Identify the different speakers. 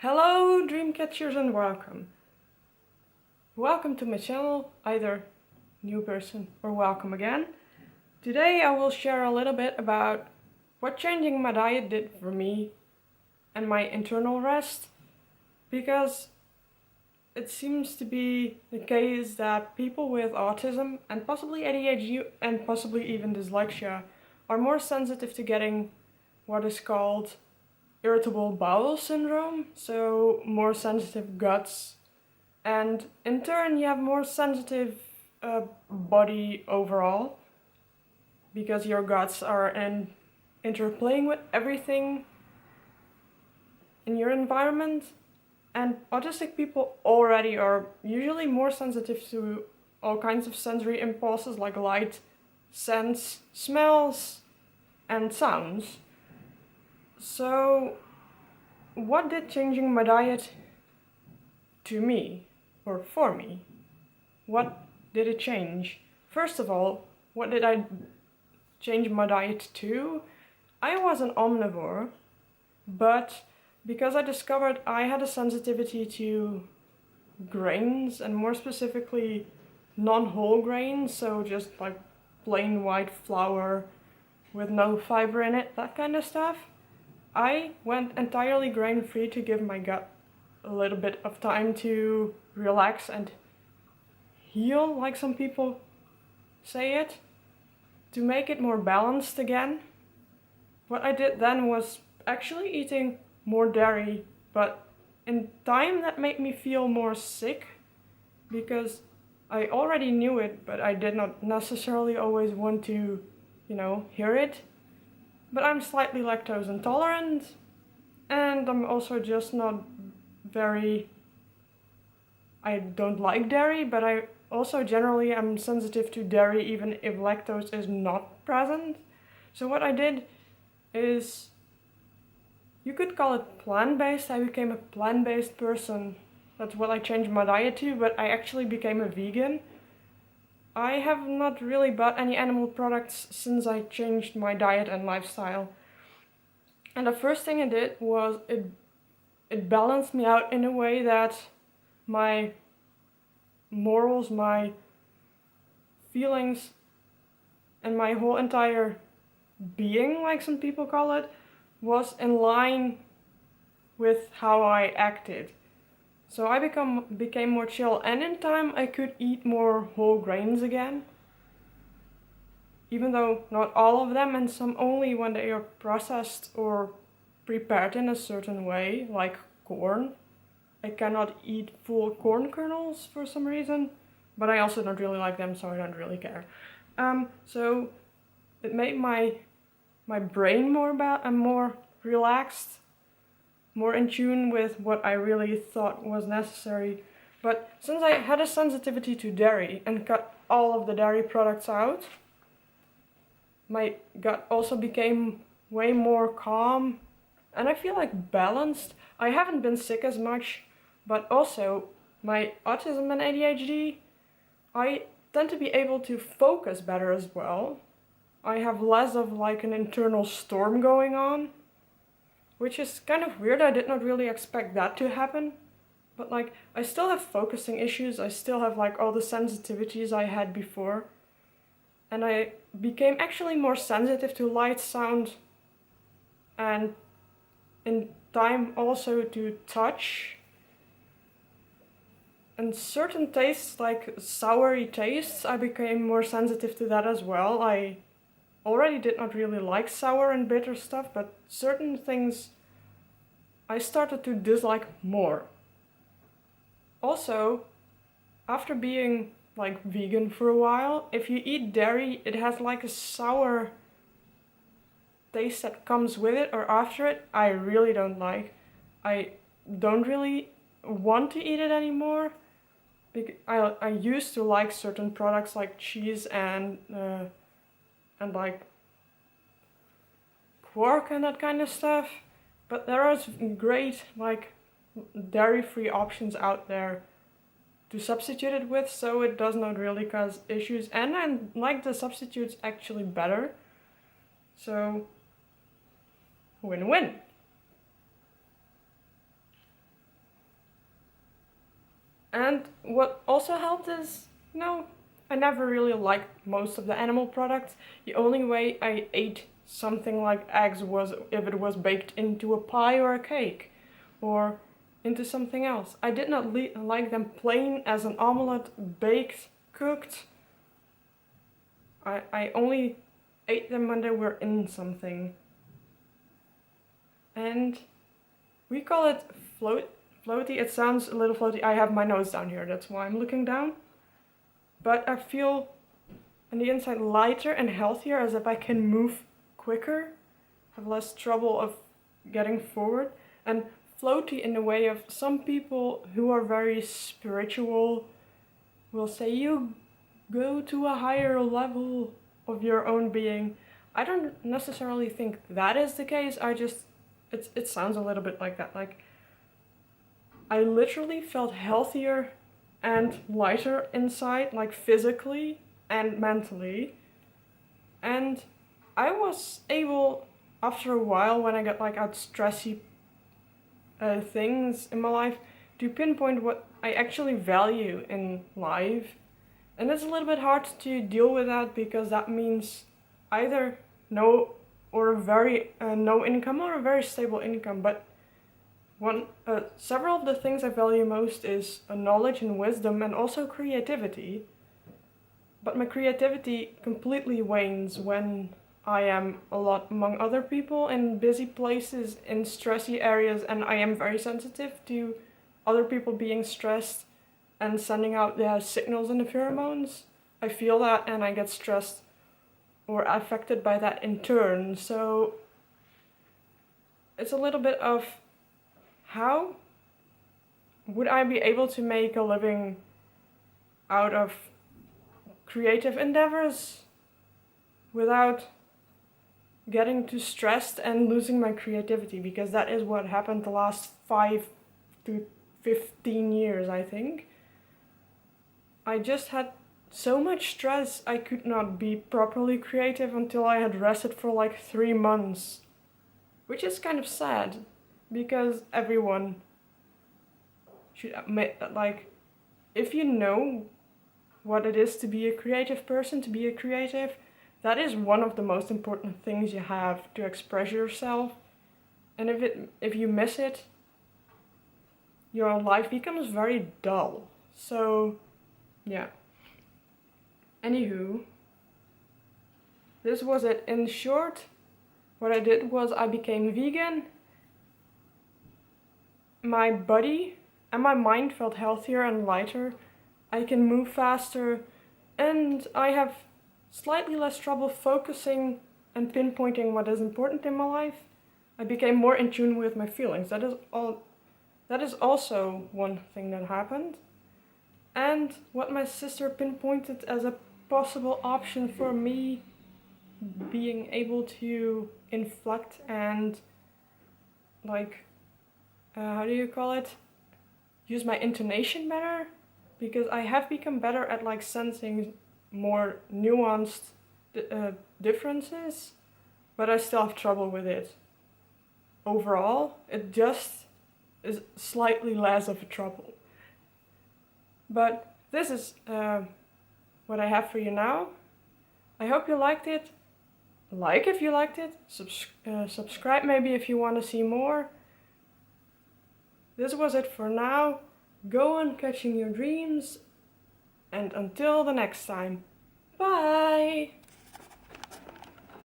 Speaker 1: Hello Dreamcatchers and welcome. Welcome to my channel, either new person or welcome again. Today I will share a little bit about what changing my diet did for me and my internal rest, because it seems to be the case that people with autism and possibly ADHD and possibly even dyslexia are more sensitive to getting what is called irritable bowel syndrome, so more sensitive guts, and in turn you have more sensitive body overall, because your guts are interplaying with everything in your environment. And autistic people already are usually more sensitive to all kinds of sensory impulses like light, scents, smells, and sounds. So, what did changing my diet to me, or for me? What did it change? First of all, what did I change my diet to? I was an omnivore, but because I discovered I had a sensitivity to grains, and more specifically non-whole grains, so just like plain white flour with no fiber in it, that kind of stuff, I went entirely grain-free to give my gut a little bit of time to relax and heal, like some people say it, to make it more balanced again. What I did then was actually eating more dairy, but in time that made me feel more sick, because I already knew it, but I did not necessarily always want to, hear it. But I'm slightly lactose intolerant, and I'm also just not I don't like dairy, but I also generally am sensitive to dairy even if lactose is not present. So what I did is, you could call it plant-based. I became a plant-based person. That's what I changed my diet to, but I actually became a vegan. I have not really bought any animal products since I changed my diet and lifestyle. And the first thing I did was it balanced me out in a way that my morals, my feelings, and my whole entire being, like some people call it, was in line with how I acted. So I became more chill, and in time I could eat more whole grains again. Even though not all of them, and some only when they are processed or prepared in a certain way, like corn. I cannot eat full corn kernels for some reason, but I also don't really like them, so I don't really care. So it made my brain more relaxed, more in tune with what I really thought was necessary. But since I had a sensitivity to dairy and cut all of the dairy products out, my gut also became way more calm, and I feel like balanced. I haven't been sick as much, but also my autism and ADHD, I tend to be able to focus better as well. I have less of like an internal storm going on, which is kind of weird. I did not really expect that to happen. But like, I still have focusing issues. I still have like all the sensitivities I had before. And I became actually more sensitive to light, sound, and in time also to touch. And certain tastes, like soury tastes, I became more sensitive to that as well. I already did not really like sour and bitter stuff, but certain things I started to dislike more. Also, after being like vegan for a while, if you eat dairy, it has like a sour taste that comes with it or after it. I really don't like. I don't really want to eat it anymore. I used to like certain products like cheese and like quark and that kind of stuff, but there are great like dairy-free options out there to substitute it with, so it does not really cause issues, and I like the substitutes actually better. So win-win. And what also helped is, I never really liked most of the animal products. The only way I ate something like eggs was if it was baked into a pie or a cake, or into something else. I did not like them plain as an omelette, baked, cooked. I only ate them when they were in something. And we call it floaty. It sounds a little floaty. I have my nose down here, that's why I'm looking down. But I feel on the inside lighter and healthier, as if I can move quicker, have less trouble of getting forward. And floaty in the way of some people who are very spiritual will say you go to a higher level of your own being. I don't necessarily think that is the case. It sounds a little bit like that. Like, I literally felt healthier and lighter inside, like physically and mentally. And I was able, after a while, when I got like out stressy things in my life, to pinpoint what I actually value in life. And it's a little bit hard to deal with that, because that means either no income or a very stable income. But several of the things I value most is knowledge and wisdom, and also creativity. But my creativity completely wanes when I am a lot among other people in busy places, in stressy areas, and I am very sensitive to other people being stressed and sending out their signals and the pheromones. I feel that and I get stressed or affected by that in turn. So it's a little bit of, how would I be able to make a living out of creative endeavors without getting too stressed and losing my creativity? Because that is what happened the last 5 to 15 years, I think. I just had so much stress, I could not be properly creative until I had rested for like 3 months. Which is kind of sad, because everyone should admit that, like, if you know what it is to be a creative person, to be a creative, that is one of the most important things you have to express yourself. And if you miss it, your life becomes very dull. So, yeah. Anywho, this was it. In short, what I did was I became vegan. My body and my mind felt healthier and lighter. I can move faster, and I have slightly less trouble focusing and pinpointing what is important in my life. I became more in tune with my feelings. That is also one thing that happened. And what my sister pinpointed as a possible option for me being able to inflect and, like, how do you call it? Use my intonation better, because I have become better at like sensing more nuanced differences, but I still have trouble with it. Overall, it just is slightly less of a trouble. But this is what I have for you now. I hope you liked it. Like if you liked it. Subscribe maybe if you want to see more. This was it for now. Go on catching your dreams. And until the next time. Bye!